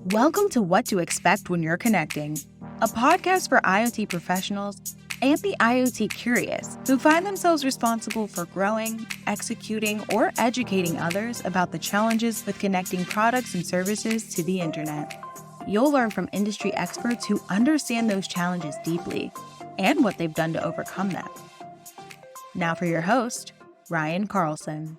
Welcome to What to Expect When You're Connecting, a podcast for IoT professionals and the IoT curious who find themselves responsible for growing, executing, or educating others about the challenges with connecting products and services to the internet. You'll learn from industry experts who understand those challenges deeply and what they've done to overcome them. Now for your host, Ryan Carlson.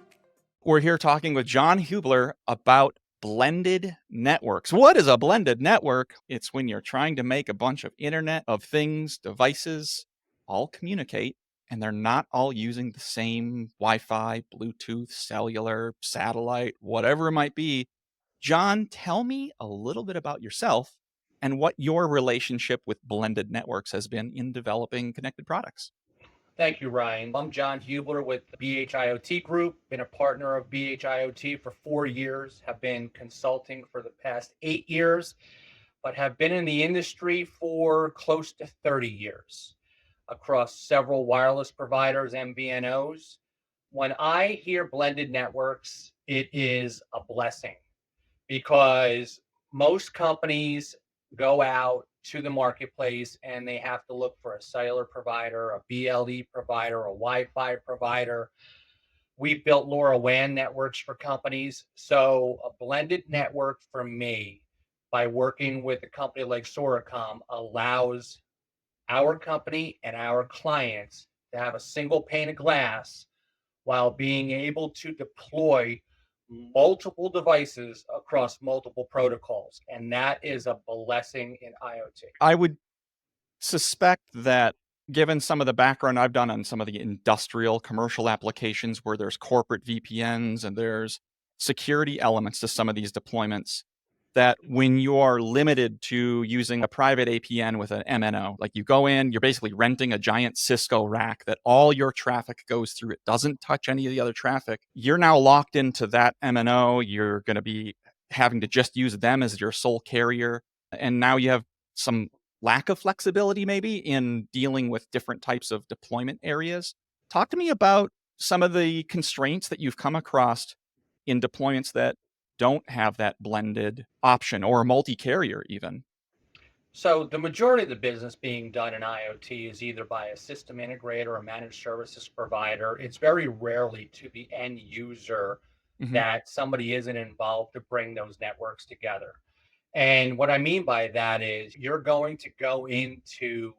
We're here talking with John Hubler about blended networks. What is a blended network? It's when you're trying to make a bunch of Internet of Things devices all communicate, and they're not all using the same Wi-Fi, Bluetooth, cellular, satellite, whatever it might be. John, tell me a little bit about yourself and what your relationship with blended networks has been in developing connected products. Thank you, Ryan. I'm John Hubler with BHIoT Group. Been a partner of BHIoT for 4 years, have been consulting for the past 8 years, but have been in the industry for close to 30 years across several wireless providers, MVNOs. When I hear blended networks, it is a blessing because most companies go out to the marketplace and they have to look for a cellular provider, a BLE provider, a Wi-Fi provider. We've built LoRaWAN networks for companies. So a blended network for me, by working with a company like Soracom, allows our company and our clients to have a single pane of glass while being able to deploy multiple devices across multiple protocols. And that is a blessing in IoT. I would suspect that given some of the background I've done on some of the industrial commercial applications where there's corporate VPNs and there's security elements to some of these deployments, that when you are limited to using a private APN with an MNO, like you go in, you're basically renting a giant Cisco rack that all your traffic goes through. It doesn't touch any of the other traffic. You're now locked into that MNO. You're going to be having to just use them as your sole carrier. And now you have some lack of flexibility maybe in dealing with different types of deployment areas. Talk to me about some of the constraints that you've come across in deployments that don't have that blended option or a multi-carrier even. So the majority of the business being done in IoT is either by a system integrator or a managed services provider. It's very rarely to the end user that somebody isn't involved to bring those networks together. And what I mean by that is you're going to go into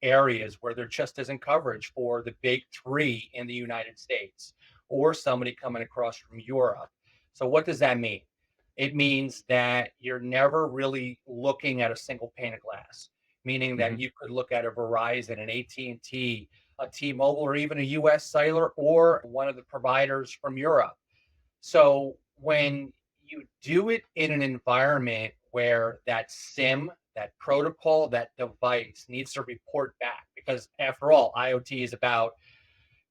areas where there just isn't coverage for the big three in the United States or somebody coming across from Europe. So what does that mean? It means that you're never really looking at a single pane of glass, meaning that you could look at a Verizon, an AT&T, a T-Mobile, or even a US Cellular or one of the providers from Europe. So when you do it in an environment where that SIM, that protocol, that device needs to report back, because after all, IoT is about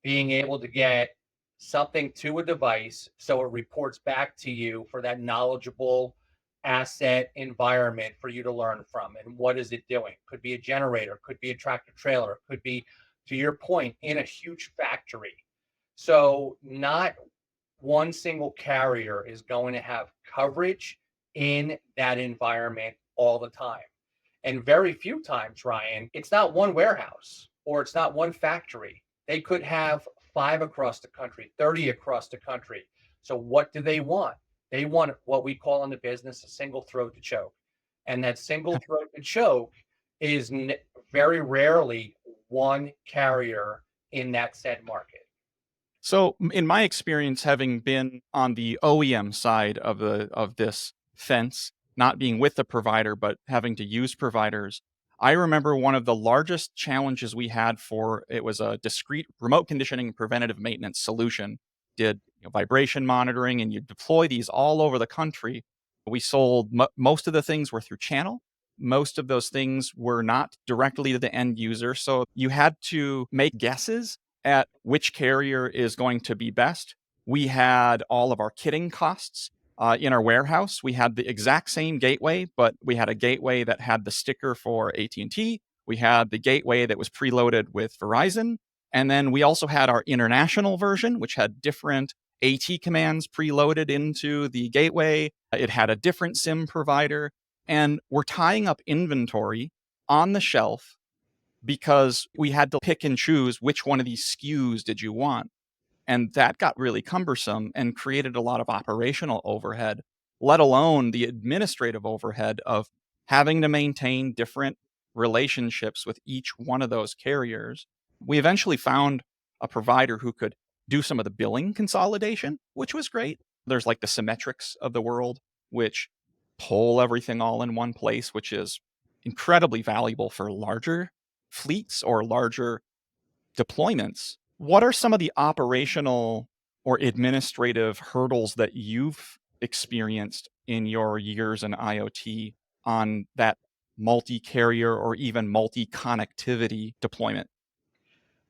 being able to get something to a device so it reports back to you for that knowledgeable asset environment for you to learn from. And what is it doing? Could be a generator, could be a tractor trailer, could be, to your point, in a huge factory. So not one single carrier is going to have coverage in that environment all the time. And very few times, Ryan, it's not one warehouse or it's not one factory. They could have 5 across the country, 30 across the country. So what do they want? They want what we call in the business a single throat to choke. And that single throat to choke is very rarely one carrier in that said market. So in my experience, having been on the OEM side of this fence, not being with the provider, but having to use providers, I remember one of the largest challenges we had it was a discrete remote conditioning preventative maintenance solution. Did vibration monitoring, and you deploy these all over the country. We sold most of the things were through channel. Most of those things were not directly to the end user. So you had to make guesses at which carrier is going to be best. We had all of our kitting costs in our warehouse. We had the exact same gateway, but we had a gateway that had the sticker for AT&T. We had the gateway that was preloaded with Verizon. And then we also had our international version, which had different AT commands preloaded into the gateway. It had a different SIM provider. And we're tying up inventory on the shelf because we had to pick and choose which one of these SKUs did you want. And that got really cumbersome and created a lot of operational overhead, let alone the administrative overhead of having to maintain different relationships with each one of those carriers. We eventually found a provider who could do some of the billing consolidation, which was great. There's like the Symmetrics of the world, which pull everything all in one place, which is incredibly valuable for larger fleets or larger deployments. What are some of the operational or administrative hurdles that you've experienced in your years in IoT on that multi-carrier or even multi-connectivity deployment?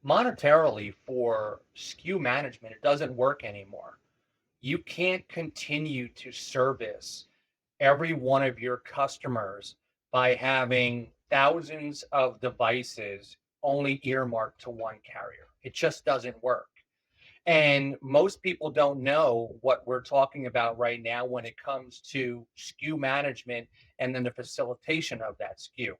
Monetarily, for SKU management, it doesn't work anymore. You can't continue to service every one of your customers by having thousands of devices only earmarked to one carrier. It just doesn't work. And most people don't know what we're talking about right now when it comes to SKU management and then the facilitation of that SKU.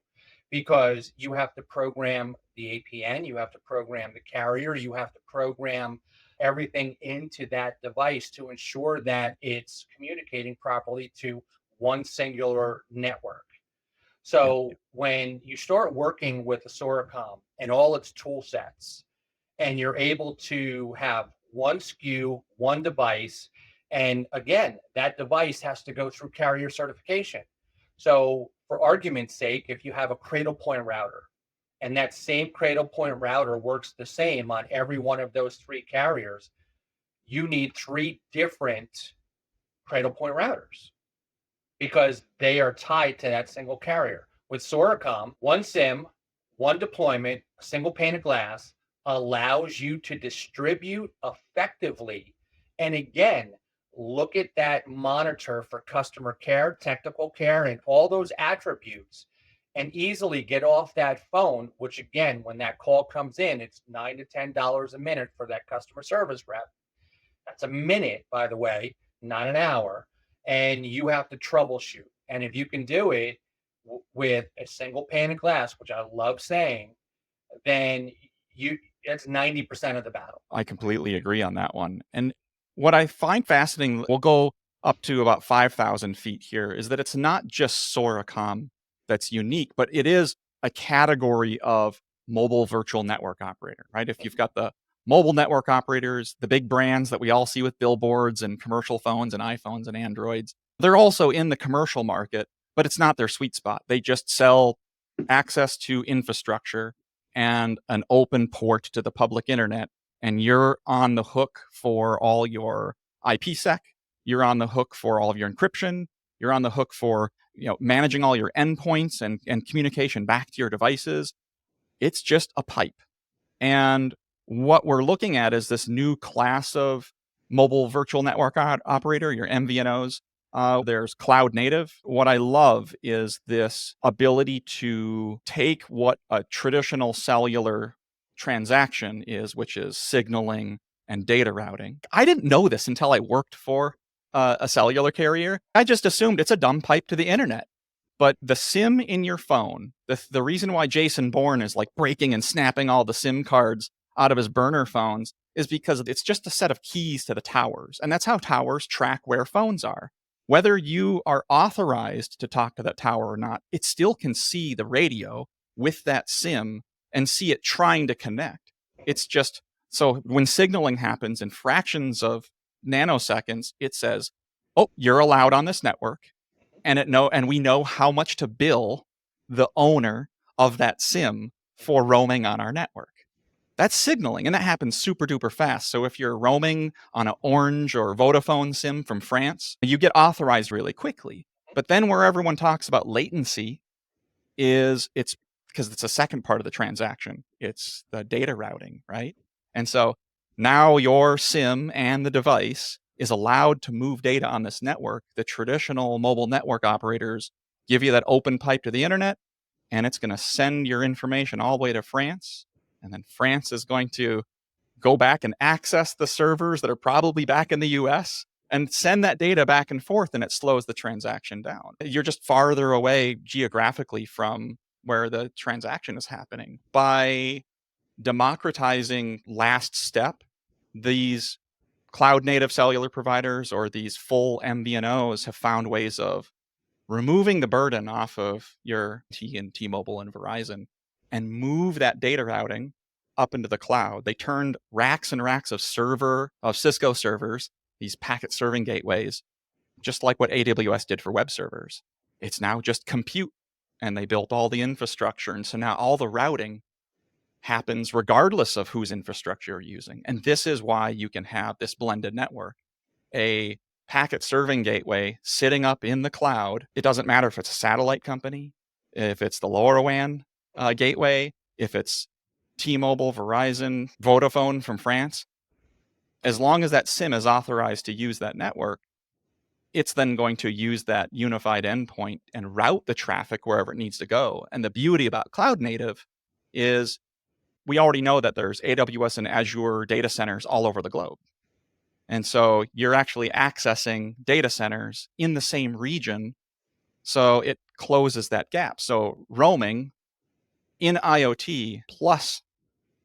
Because you have to program the APN, you have to program the carrier, you have to program everything into that device to ensure that it's communicating properly to one singular network. Yep. So when you start working with the Soracom and all its tool sets, and you're able to have one SKU, one device. And again, that device has to go through carrier certification. So, for argument's sake, if you have a cradle point router and that same cradle point router works the same on every one of those three carriers, you need three different cradle point routers because they are tied to that single carrier. With Soracom, one SIM, one deployment, a single pane of glass allows you to distribute effectively. And again, look at that monitor for customer care, technical care, and all those attributes, and easily get off that phone, which again, when that call comes in, it's $9 to $10 a minute for that customer service rep. That's a minute, by the way, not an hour. And you have to troubleshoot. And if you can do it with a single pane of glass, which I love saying, then you that's 90% of the battle. I completely agree on that one. And what I find fascinating, we'll go up to about 5,000 feet here, is that it's not just Soracom that's unique, but it is a category of mobile virtual network operator, right? If you've got the mobile network operators, the big brands that we all see with billboards and commercial phones and iPhones and Androids, they're also in the commercial market, but it's not their sweet spot. They just sell access to infrastructure and an open port to the public internet, and you're on the hook for all your IPsec, you're on the hook for all of your encryption, you're on the hook for managing all your endpoints and communication back to your devices. It's just a pipe. And what we're looking at is this new class of mobile virtual network operator, your MVNOs. There's cloud native. What I love is this ability to take what a traditional cellular transaction is, which is signaling and data routing. I didn't know this until I worked for a cellular carrier. I just assumed it's a dumb pipe to the internet. But the SIM in your phone, the reason why Jason Bourne is like breaking and snapping all the SIM cards out of his burner phones is because it's just a set of keys to the towers. And that's how towers track where phones are. Whether you are authorized to talk to that tower or not, it still can see the radio with that SIM and see it trying to connect. It's just, so when signaling happens in fractions of nanoseconds, it says, oh, you're allowed on this network. And we know how much to bill the owner of that SIM for roaming on our network. That's signaling, and that happens super duper fast. So if you're roaming on an Orange or Vodafone SIM from France, you get authorized really quickly. But then where everyone talks about latency is it's because it's a second part of the transaction. It's the data routing, right? And so now your SIM and the device is allowed to move data on this network. The traditional mobile network operators give you that open pipe to the internet, and it's going to send your information all the way to France. And then France is going to go back and access the servers that are probably back in the US and send that data back and forth, and it slows the transaction down. You're just farther away geographically from where the transaction is happening. By democratizing last step, these cloud native cellular providers or these full MVNOs have found ways of removing the burden off of your T-Mobile and Verizon and move that data routing up into the cloud. They turned racks and racks of Cisco servers, these packet serving gateways, just like what AWS did for web servers. It's now just compute, and they built all the infrastructure. And so now all the routing happens regardless of whose infrastructure you're using. And this is why you can have this blended network. A packet serving gateway sitting up in the cloud. It doesn't matter if it's a satellite company, if it's the LoRaWAN gateway, if it's T-Mobile, Verizon, Vodafone from France. As long as that SIM is authorized to use that network, it's then going to use that unified endpoint and route the traffic wherever it needs to go. And the beauty about cloud native is we already know that there's AWS and Azure data centers all over the globe. And so you're actually accessing data centers in the same region. So it closes that gap. So roaming in IoT plus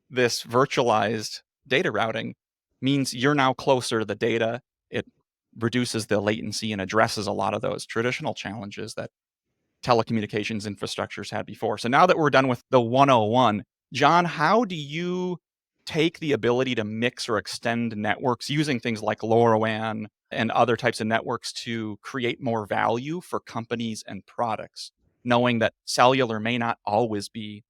this virtualized data routing means you're now closer to the data. It reduces the latency and addresses a lot of those traditional challenges that telecommunications infrastructures had before. So now that we're done with the 101, John, how do you take the ability to mix or extend networks using things like LoRaWAN and other types of networks to create more value for companies and products, knowing that cellular may not always be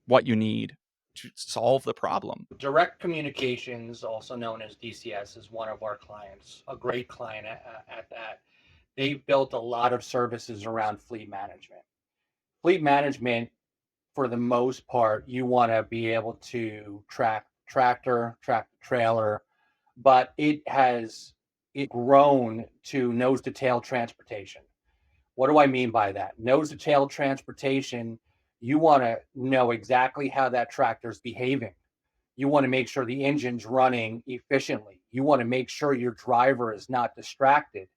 what you need to solve the problem? Direct Communications, also known as DCS, is one of our clients, a great client at that. They've built a lot of services around fleet management. Fleet management, for the most part, you want to be able to track trailer, but it grown to nose to tail transportation. What do I mean by that? Nose to tail transportation, you want to know exactly how that tractor's behaving. You want to make sure the engine's running efficiently. You want to make sure your driver is not distracted.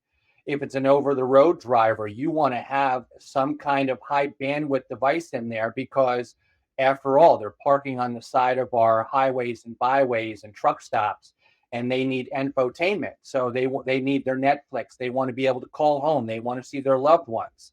If it's an over-the-road driver, you want to have some kind of high bandwidth device in there because, after all, they're parking on the side of our highways and byways and truck stops, and they need infotainment. So they need their Netflix. They want to be able to call home. They want to see their loved ones.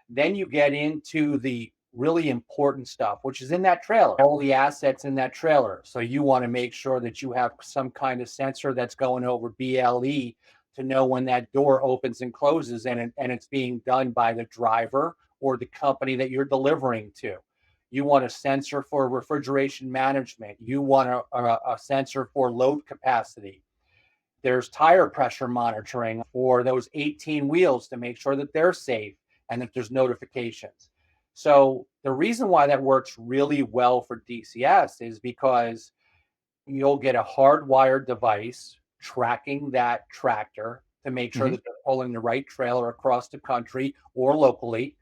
Then you get into the really important stuff, which is in that trailer, all the assets in that trailer. So you want to make sure that you have some kind of sensor that's going over BLE to know when that door opens and closes, and it's being done by the driver or the company that you're delivering to. You want a sensor for refrigeration management. You want a sensor for load capacity. There's tire pressure monitoring for those 18 wheels to make sure that they're safe and that there's notifications. So the reason why that works really well for DCS is because you'll get a hardwired device tracking that tractor to make sure that they're pulling the right trailer across the country or locally.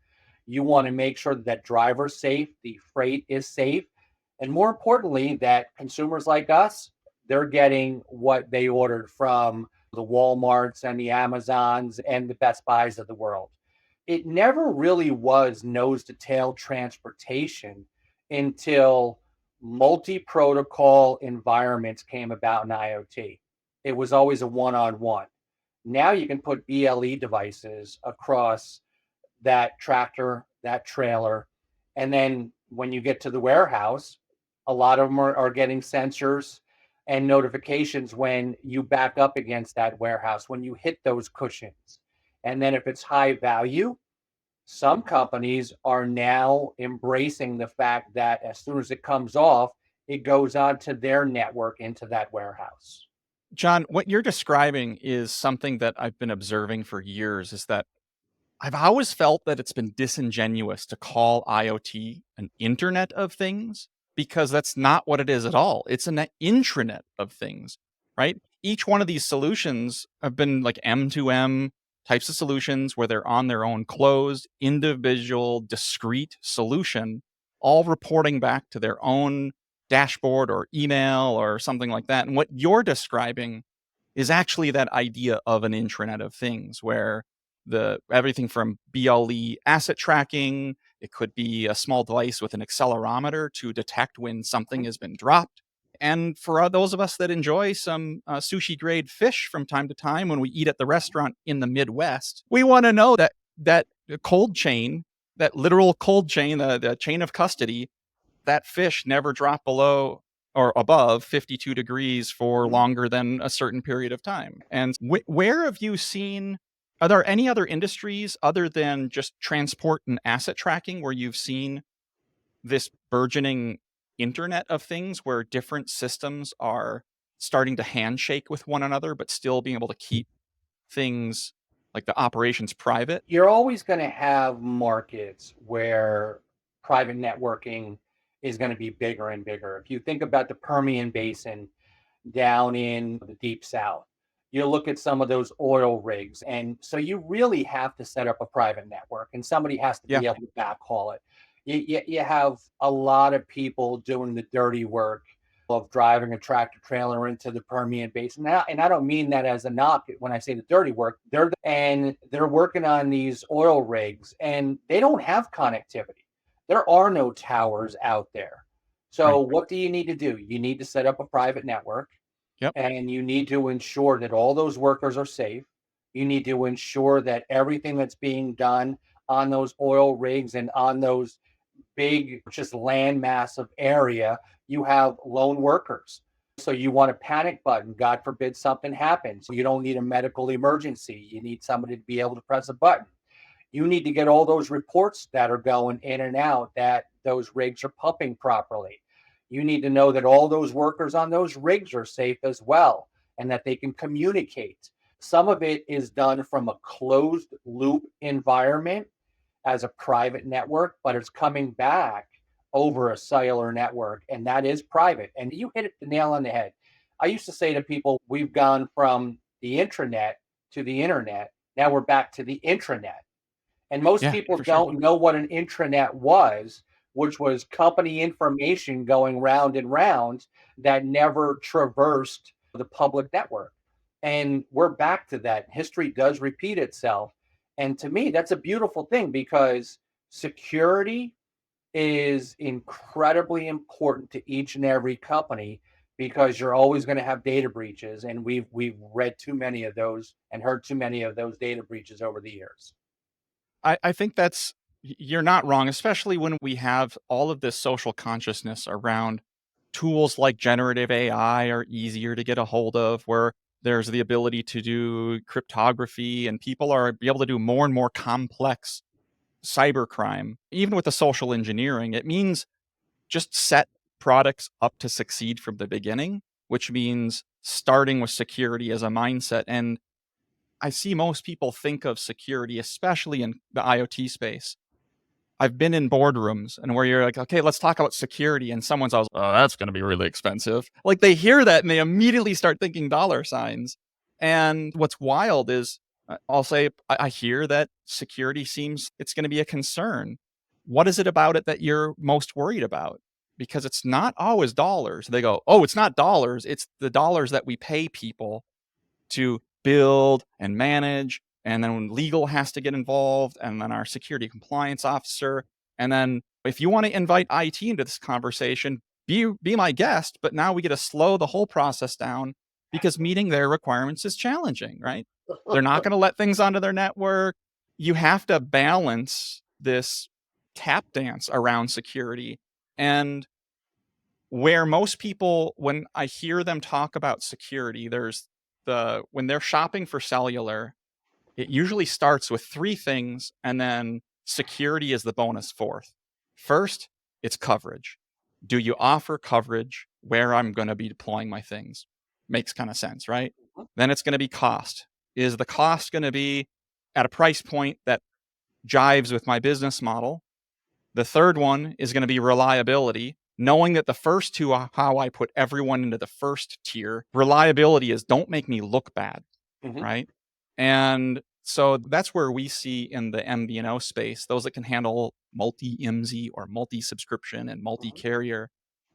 You want to make sure that that driver's safe, the freight is safe, and more importantly, that consumers like us, they're getting what they ordered from the Walmarts and the Amazons and the Best Buys of the world. It never really was nose to tail transportation until multi-protocol environments came about in IoT. It was always a one-on-one. Now you can put BLE devices across that tractor, that trailer, and then when you get to the warehouse, a lot of them are getting sensors and notifications when you back up against that warehouse, when you hit those cushions. And then if it's high value, some companies are now embracing the fact that as soon as it comes off, it goes onto their network into that warehouse. John, what you're describing is something that I've been observing for years, is that I've always felt that it's been disingenuous to call IoT an Internet of Things, because that's not what it is at all. It's an intranet of things, right? Each one of these solutions have been like M2M types of solutions where they're on their own closed, individual, discrete solution, all reporting back to their own dashboard or email or something like that. And what you're describing is actually that idea of an intranet of things where the everything from BLE asset tracking, it could be a small device with an accelerometer to detect when something has been dropped. And for those of us that enjoy some sushi grade fish from time to time when we eat at the restaurant in the Midwest, we want to know that cold chain, that literal cold chain, the chain of custody, that fish never dropped below or above 52 degrees for longer than a certain period of time. And where have you seen, are there any other industries other than just transport and asset tracking where you've seen this burgeoning internet of things where different systems are starting to handshake with one another, but still being able to keep things like the operations private? You're always going to have markets where private networking is going to be bigger and bigger. If you think about the Permian Basin down in the deep south, you look at some of those oil rigs. And so you really have to set up a private network and somebody has to Yeah. be able to backhaul it. You have a lot of people doing the dirty work of driving a tractor trailer into the Permian Basin. And I don't mean that as a knock when I say the dirty work. They're working on these oil rigs and they don't have connectivity. There are no towers out there. So Right. what do you need to do? You need to set up a private network Yep. and you need to ensure that all those workers are safe. You need to ensure that everything that's being done on those oil rigs and on those big just land mass of area, you have lone workers. So you want a panic button. God forbid something happens. You don't need a medical emergency. You need somebody to be able to press a button. You need to get all those reports that are going in and out that those rigs are pumping properly. You need to know that all those workers on those rigs are safe as well and that they can communicate. Some of it is done from a closed loop environment as a private network, but it's coming back over a cellular network, and that is private. And you hit it the nail on the head. I used to say to people, we've gone from the intranet to the internet. Now we're back to the intranet. And most Yeah, people for sure. don't know what an intranet was, which was company information going round and round that never traversed the public network. And we're back to that. History does repeat itself. And to me, that's a beautiful thing because security is incredibly important to each and every company because you're always going to have data breaches. And we've read too many of those and heard too many of those data breaches over the years. I think you're not wrong, especially when we have all of this social consciousness around tools like generative AI are easier to get a hold of, where there's the ability to do cryptography and people are be able to do more and more complex cybercrime. Even with the social engineering, it means just set products up to succeed from the beginning, which means starting with security as a mindset. And I see most people think of security, especially in the IoT space. I've been in boardrooms and where you're like, okay, let's talk about security. And someone's always, oh, that's going to be really expensive. Like they hear that and they immediately start thinking dollar signs. And what's wild is I'll say, I hear that security seems it's going to be a concern. What is it about it that you're most worried about? Because it's not always dollars. They go, oh, it's not dollars. It's the dollars that we pay people to build and manage. And then when legal has to get involved, and then our security compliance officer. And then if you want to invite IT into this conversation, be my guest. But now we get to slow the whole process down because meeting their requirements is challenging, right? They're not going to let things onto their network. You have to balance this tap dance around security. And where most people, when I hear them talk about security, when they're shopping for cellular, it usually starts with three things, and then security is the bonus fourth. First, it's coverage. Do you offer coverage where I'm going to be deploying my things? Makes kind of sense, right? Then it's going to be cost. Is the cost going to be at a price point that jives with my business model? The third one is going to be reliability, knowing that the first two are how I put everyone into the first tier. Reliability is don't make me look bad, Mhm. right? And so that's where we see in the MVNO space, those that can handle multi-IMSI or multi-subscription and multi-carrier,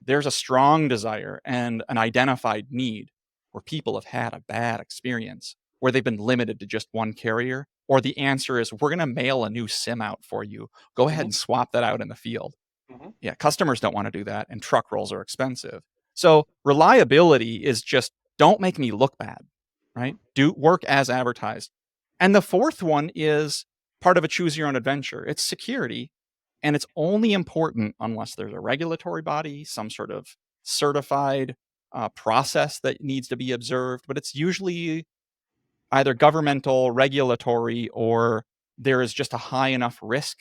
there's a strong desire and an identified need where people have had a bad experience, where they've been limited to just one carrier, or the answer is, we're going to mail a new SIM out for you. Go ahead Mhm. and swap that out in the field. Mhm. Yeah, customers don't want to do that, and truck rolls are expensive. So reliability is just, don't make me look bad, right? Do work as advertised. And the fourth one is part of a choose your own adventure. It's security, and it's only important unless there's a regulatory body, some sort of certified process that needs to be observed. But it's usually either governmental, regulatory, or there is just a high enough risk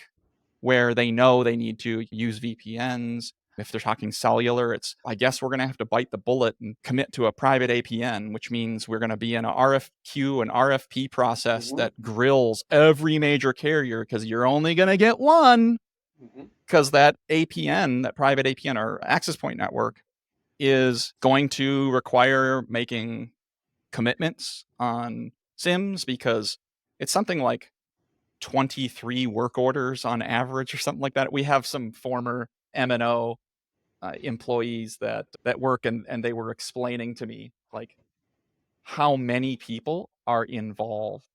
where they know they need to use VPNs. If they're talking cellular, it's, I guess we're going to have to bite the bullet and commit to a private APN, which means we're going to be in an RFQ and RFP process Mhm. that grills every major carrier, because you're only going to get one, Mhm. because that APN, that private APN or access point network, is going to require making commitments on SIMs, because it's something like 23 work orders on average or something like that. We have some former M&O employees that work, and they were explaining to me like how many people are involved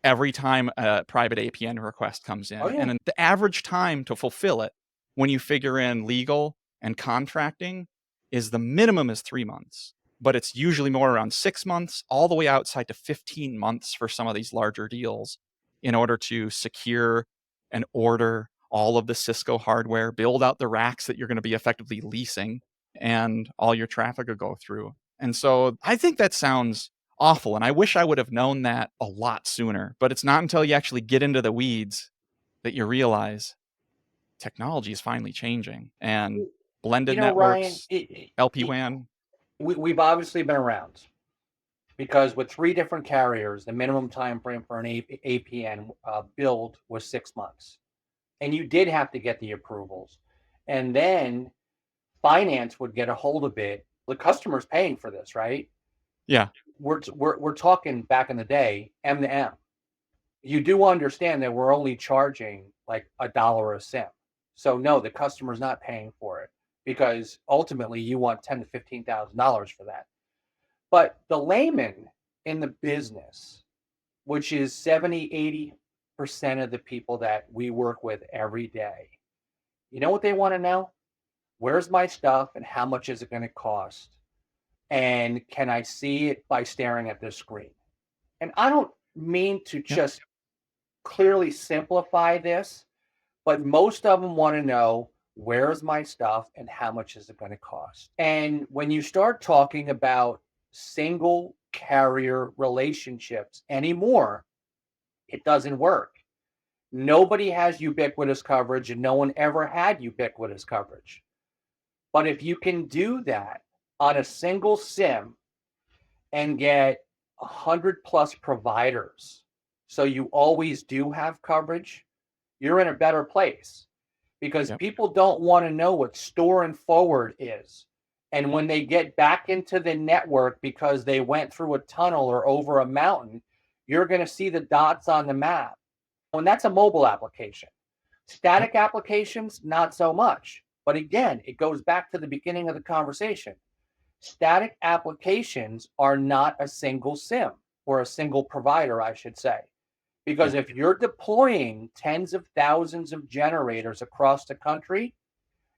every time a private APN request comes Oh in. yeah. And then the average time to fulfill it, when you figure in legal and contracting, is the minimum is 3 months. But it's usually more around 6 months, all the way outside to 15 months for some of these larger deals, in order to secure and order all of the Cisco hardware, build out the racks that you're going to be effectively leasing, and all your traffic will go through. And so I think that sounds awful, and I wish I would have known that a lot sooner. But it's not until you actually get into the weeds that you realize technology is finally changing, and blended Ryan, networks, LPWAN. we've obviously been around because with 3 different carriers, the minimum time frame for an APN build was 6 months, and you did have to get the approvals, and then finance would get a hold of it. The customer's paying for this, right? Yeah. We're talking back in the day, M to M. You do understand that we're only charging like $1 a SIM. So no, the customer's not paying for it because ultimately you want $10,000 to $15,000 for that. But the layman in the business, which is 70, 80% of the people that we work with every day, you know what they want to know? Where's my stuff and how much is it going to cost? And can I see it by staring at this screen? And I don't mean to Yep. just clearly simplify this, but most of them want to know where's my stuff and how much is it going to cost. And when you start talking about single carrier relationships anymore, it doesn't work. Nobody has ubiquitous coverage and no one ever had ubiquitous coverage. But if you can do that on a single SIM and get 100 plus providers, so you always do have coverage, you're in a better place because Yep. people don't want to know what store and forward is. And when they get back into the network because they went through a tunnel or over a mountain, you're going to see the dots on the map. And that's a mobile application. Yep. Static applications, not so much. But again, it goes back to the beginning of the conversation. Static applications are not a single SIM or a single provider, I should say. Because Yeah. if you're deploying tens of thousands of generators across the country,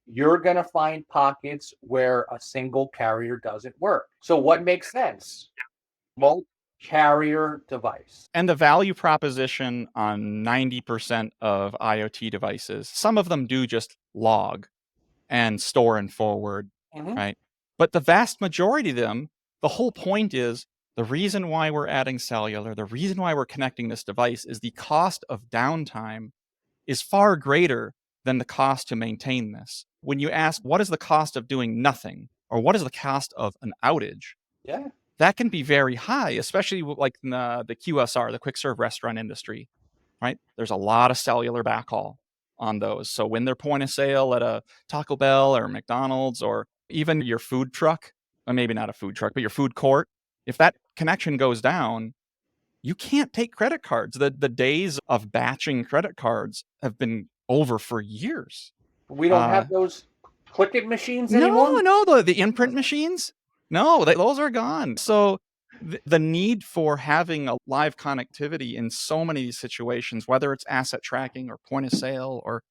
you're going to find pockets where a single carrier doesn't work. So, what makes sense? Multi-carrier device. And the value proposition on 90% of IoT devices, some of them do just log and store and forward, Mhm. right? But the vast majority of them, the whole point is, the reason why we're adding cellular, the reason why we're connecting this device, is the cost of downtime is far greater than the cost to maintain this. When you ask, what is the cost of doing nothing, or what is the cost of an outage, Yeah. that can be very high, especially like in the QSR, the quick serve restaurant industry, right? There's a lot of cellular backhaul on those. So when they're point of sale at a Taco Bell or McDonald's, or even your food truck, or maybe not a food truck, but your food court, if that connection goes down, you can't take credit cards. The days of batching credit cards have been over for years. We don't Uh, have those Click-it machines No, anymore? no, the imprint machines? No, those are gone. So the need for having a live connectivity in so many of these situations, whether it's asset tracking or point of sale or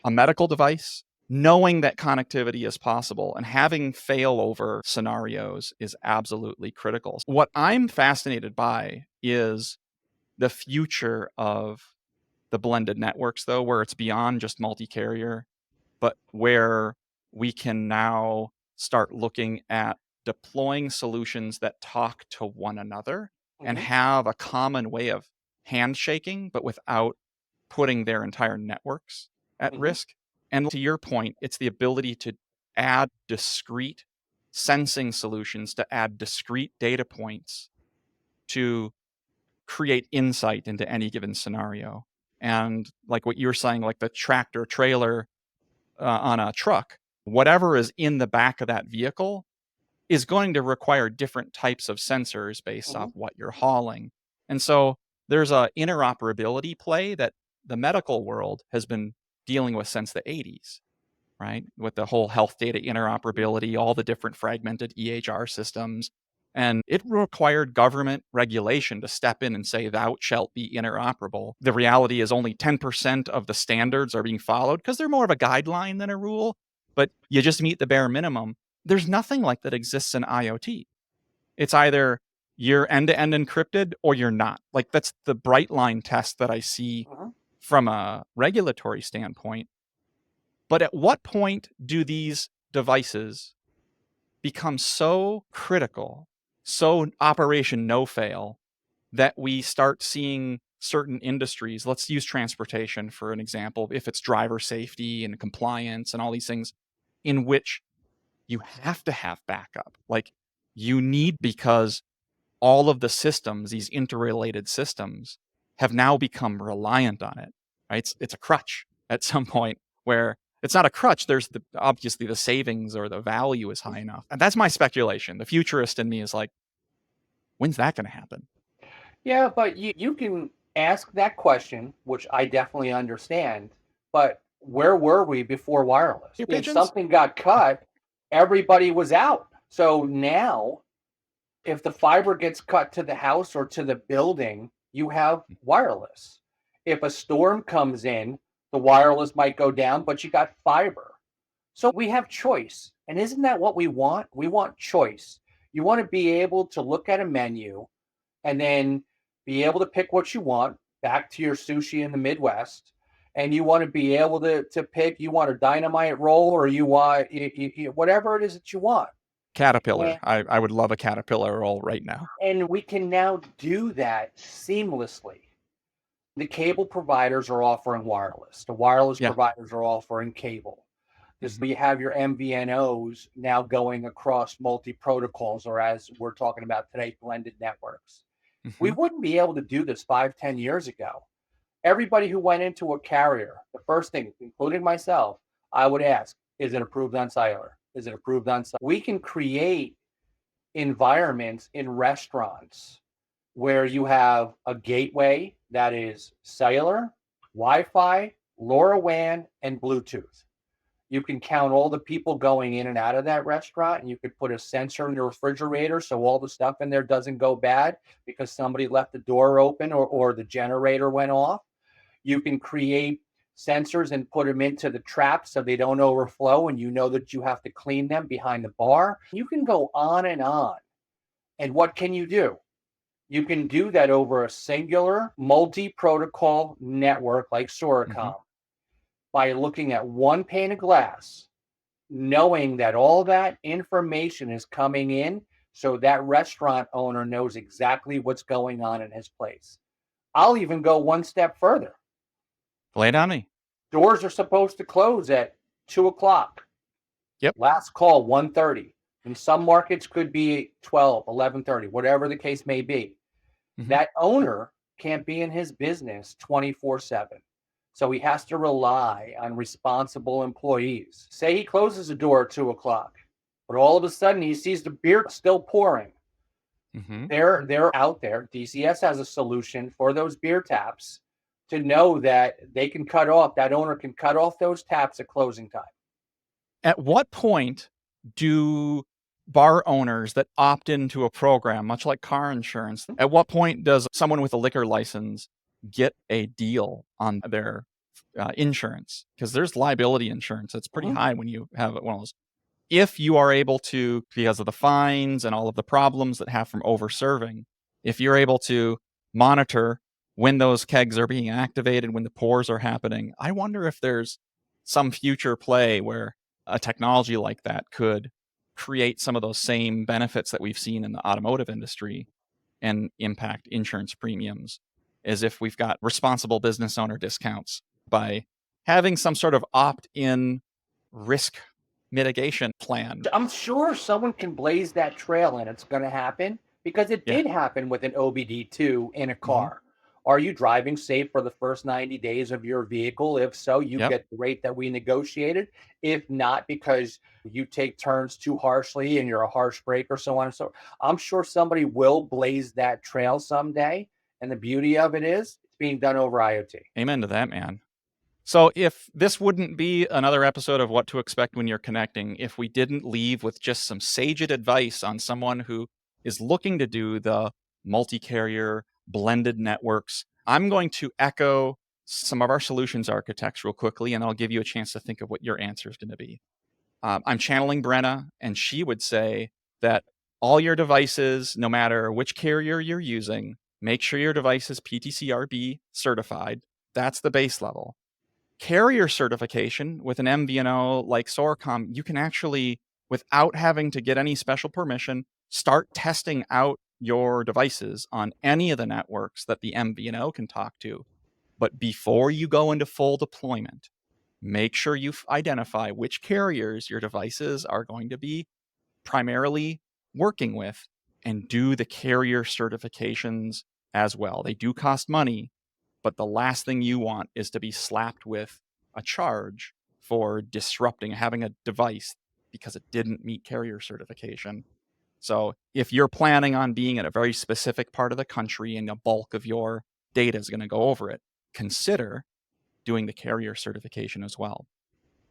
a medical device, knowing that connectivity is possible and having failover scenarios is absolutely critical. What I'm fascinated by is the future of the blended networks, though, where it's beyond just multi-carrier, but where we can now start looking at deploying solutions that talk to one another and Mhm, have a common way of handshaking, but without putting their entire networks at mhm, risk. And to your point, it's the ability to add discrete sensing solutions, to add discrete data points to create insight into any given scenario. And like what you were saying, like the tractor trailer on a truck, whatever is in the back of that vehicle is going to require different types of sensors based off mhm, what you're hauling. And so there's a interoperability play that the medical world has been dealing with since the 80s, right? With the whole health data interoperability, all the different fragmented EHR systems. And it required government regulation to step in and say, thou shalt be interoperable. The reality is only 10% of the standards are being followed because they're more of a guideline than a rule, but you just meet the bare minimum. There's nothing like that exists in IoT. It's either you're end to end encrypted or you're not. Like that's the bright line test that I see mhm. from a regulatory standpoint. But at what point do these devices become so critical, so operation no fail, that we start seeing certain industries, let's use transportation for an example, if it's driver safety and compliance and all these things, in which you have to have backup. Like you need, because all of the systems, these interrelated systems, have now become reliant on it. Right? It's a crutch at some point where it's not a crutch. There's obviously the savings or the value is high enough. And that's my speculation. The futurist in me is like, when's that going to happen? Yeah, but you can ask that question, which I definitely understand, but where were we before wireless? Your If pigeons? something got cut, everybody was out. So now, if the fiber gets cut to the house or to the building, you have wireless. If a storm comes in, the wireless might go down, but you got fiber. So we have choice. And isn't that what we want? We want choice. You want to be able to look at a menu and then be able to pick what you want, back to your sushi in the Midwest. And you want to be able to pick, you want a dynamite roll or you want whatever it is that you want. Caterpillar. And, I would love a Caterpillar roll right now. and we can now do that seamlessly. The cable providers are offering wireless. The wireless Yeah. providers are offering cable. This Mhm. you have your MVNOs now going across multi protocols, or as we're talking about today, blended networks. We Mhm. wouldn't be able to do this 5, 10 years ago. Everybody who went into a carrier, the first thing, including myself, I would ask, is it approved on cellular? Is it approved on cellular? We can create environments in restaurants where you have a gateway that is cellular, Wi-Fi, LoRaWAN, and Bluetooth. You can count all the people going in and out of that restaurant, and you could put a sensor in the refrigerator so all the stuff in there doesn't go bad because somebody left the door open or the generator went off. You can create sensors and put them into the traps so they don't overflow, and you know that you have to clean them behind the bar. You can go on and on. And what can you do? You can do that over a singular multi-protocol network like Mhm. Soracom by looking at one pane of glass, knowing that all that information is coming in so that restaurant owner knows exactly what's going on in his place. I'll even go one step further. Lay it on me. Doors are supposed to close at 2 o'clock. Yep. Last call 1:30. In some markets could be 12, 11:30, whatever the case may be. Mhm. That owner can't be in his business 24/7. So he has to rely on responsible employees. Say he closes the door at 2 o'clock, but all of a sudden he sees the beer still pouring. Mhm. They're out there. DCS has a solution for those beer taps to know that they can cut off, that owner can cut off those taps at closing time. At what point do bar owners that opt into a program, much like car insurance, at what point does someone with a liquor license get a deal on their insurance? Because there's liability insurance. It's pretty high when you have one of those. If you are able to, because of the fines and all of the problems that have from over serving, if you're able to monitor when those kegs are being activated, when the pours are happening, I wonder if there's some future play where a technology like that could create some of those same benefits that we've seen in the automotive industry and impact insurance premiums, as if we've got responsible business owner discounts by having some sort of opt-in risk mitigation plan. I'm sure someone can blaze that trail and it's going to happen because it Yeah. did happen with an OBD2 in a Mhm. car. Are you driving safe for the first 90 days of your vehicle? If so, you Yep. get the rate that we negotiated. If not, because you take turns too harshly and you're a harsh breaker, so on and so I'm sure somebody will blaze that trail someday. And the beauty of it is it's being done over IoT. Amen to that, man. So if this wouldn't be another episode of What to Expect When You're Connecting, if we didn't leave with just some saged advice on someone who is looking to do the multi-carrier blended networks, I'm going to echo some of our solutions architects real quickly, and I'll give you a chance to think of what your answer is going to be. I'm channeling Brenna, and she would say that all your devices, no matter which carrier you're using, make sure your device is PTCRB certified. That's the base level. Carrier certification with an MVNO like Soracom, you can actually, without having to get any special permission, start testing out your devices on any of the networks that the MVNO can talk to. But before you go into full deployment, make sure you identify which carriers your devices are going to be primarily working with and do the carrier certifications as well. They do cost money, but the last thing you want is to be slapped with a charge for disrupting, having a device because it didn't meet carrier certification. So if you're planning on being in a very specific part of the country and the bulk of your data is going to go over it, consider doing the carrier certification as well.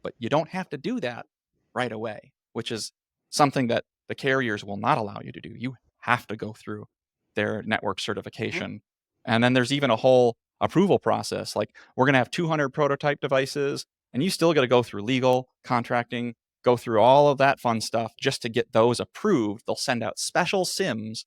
But you don't have to do that right away, which is something that the carriers will not allow you to do. You have to go through their network certification. And then there's even a whole approval process. Like we're going to have 200 prototype devices, and you still got to go through legal, contracting, go through all of that fun stuff just to get those approved. They'll send out special SIMs,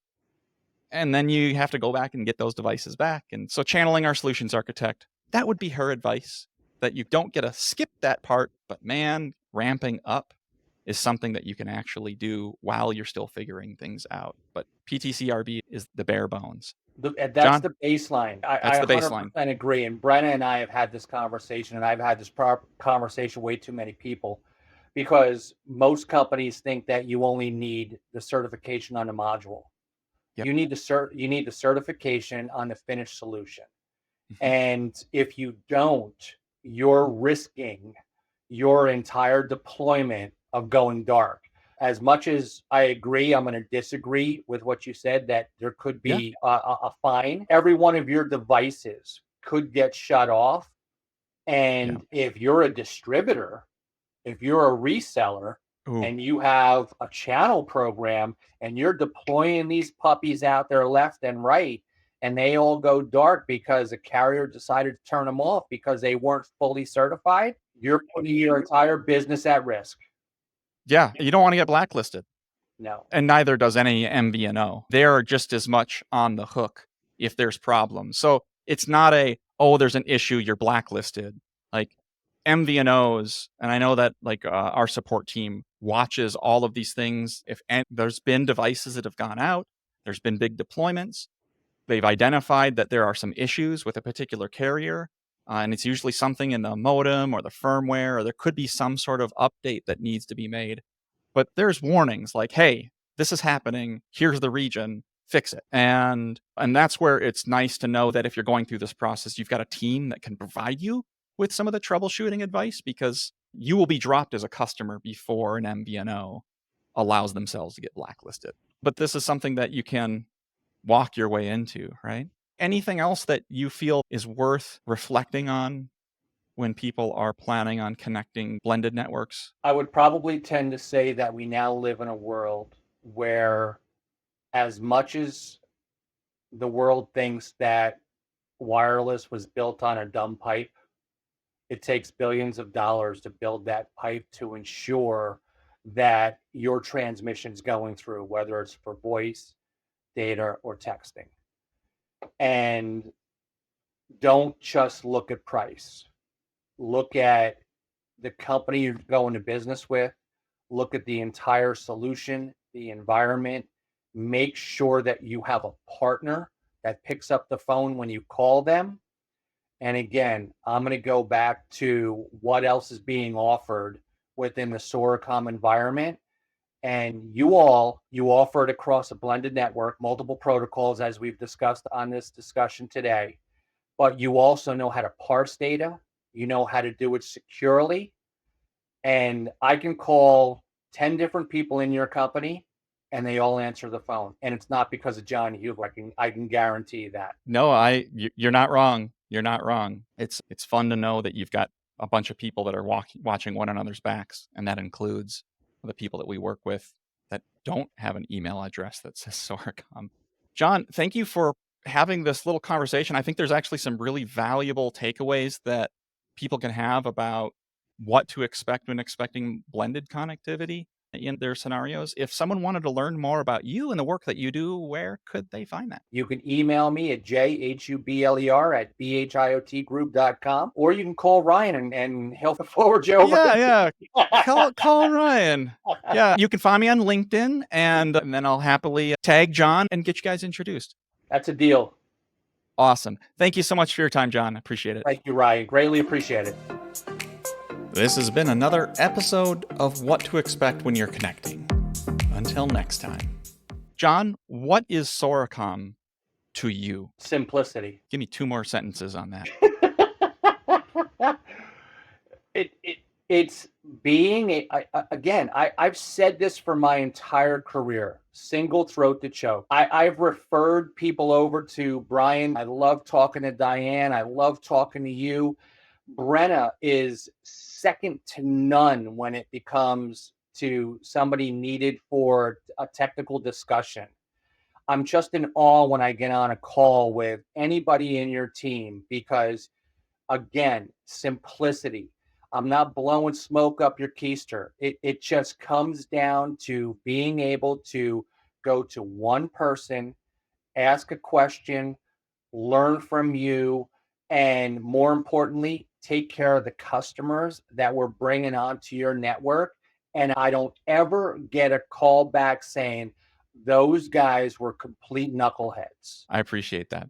and then you have to go back and get those devices back. And so channeling our solutions architect, that would be her advice, that you don't get to skip that part, but man, ramping up is something that you can actually do while you're still figuring things out. But PTCRB is the bare bones. That's John, the baseline. that's I the baseline. 100% agree. And Brenna and I have had this conversation, and I've had this conversation with way too many people because most companies think that you only need the certification on the module. Yep. You need the certification on the finished solution. And if you don't, you're risking your entire deployment of going dark. As much as I agree, I'm going to disagree with what you said that there could be a fine. Every one of your devices could get shut off. And if you're a distributor, if you're a reseller, and you have a channel program and you're deploying these puppies out there left and right, and they all go dark because a carrier decided to turn them off because they weren't fully certified, you're putting your entire business at risk. Yeah, you don't want to get blacklisted. No. And neither does any MVNO. They're just as much on the hook if there's problems. So it's not there's an issue, you're blacklisted. Like MVNOs, and I know that like our support team watches all of these things. If there's been devices that have gone out, there's been big deployments. They've identified that there are some issues with a particular carrier, and it's usually something in the modem or the firmware, or there could be some sort of update that needs to be made. But there's warnings like, hey, this is happening. Here's the region. Fix it. And that's where it's nice to know that if you're going through this process, you've got a team that can provide you with some of the troubleshooting advice, because you will be dropped as a customer before an MVNO allows themselves to get blacklisted. But this is something that you can walk your way into, right? Anything else that you feel is worth reflecting on when people are planning on connecting blended networks? I would probably tend to say that we now live in a world where, as much as the world thinks that wireless was built on a dumb pipe, it takes billions of dollars to build that pipe to ensure that your transmission's going through, whether it's for voice, data, or texting. And don't just look at price. Look at the company you're going to business with. Look at the entire solution, the environment. Make sure that you have a partner that picks up the phone when you call them. And again, I'm going to go back to what else is being offered within the Soracom environment. And you offer it across a blended network, multiple protocols, as we've discussed on this discussion today. But you also know how to parse data. You know how to do it securely. And I can call 10 different people in your company and they all answer the phone. And it's not because of John Hubler. I can guarantee that. No, you're not wrong. You're not wrong. It's fun to know that you've got a bunch of people that are watching one another's backs, and that includes the people that we work with that don't have an email address that says Soracom. John, thank you for having this little conversation. I think there's actually some really valuable takeaways that people can have about what to expect when expecting blended connectivity in their scenarios. If someone wanted to learn more about you and the work that you do, where could they find that? You can email me at jhubler@bhiotgroup.com, or you can call Ryan and he'll forward you over. Yeah. Call Ryan. Yeah, you can find me on LinkedIn, and then I'll happily tag John and get you guys introduced. That's a deal. Awesome. Thank you so much for your time, John. I appreciate it. Thank you, Ryan. Greatly appreciate it. This has been another episode of What to Expect When You're Connecting. Until next time. John, what is Soracom to you? Simplicity. Give me 2 more sentences on that. It's being I've said this for my entire career: single throat to choke. I've referred people over to Brian. I love talking to Diane. I love talking to you. Brenna is second to none when it comes to somebody needed for a technical discussion. I'm just in awe when I get on a call with anybody in your team because, again, simplicity. I'm not blowing smoke up your keister. It just comes down to being able to go to one person, ask a question, learn from you, and more importantly, take care of the customers that we're bringing onto your network. And I don't ever get a call back saying those guys were complete knuckleheads. I appreciate that.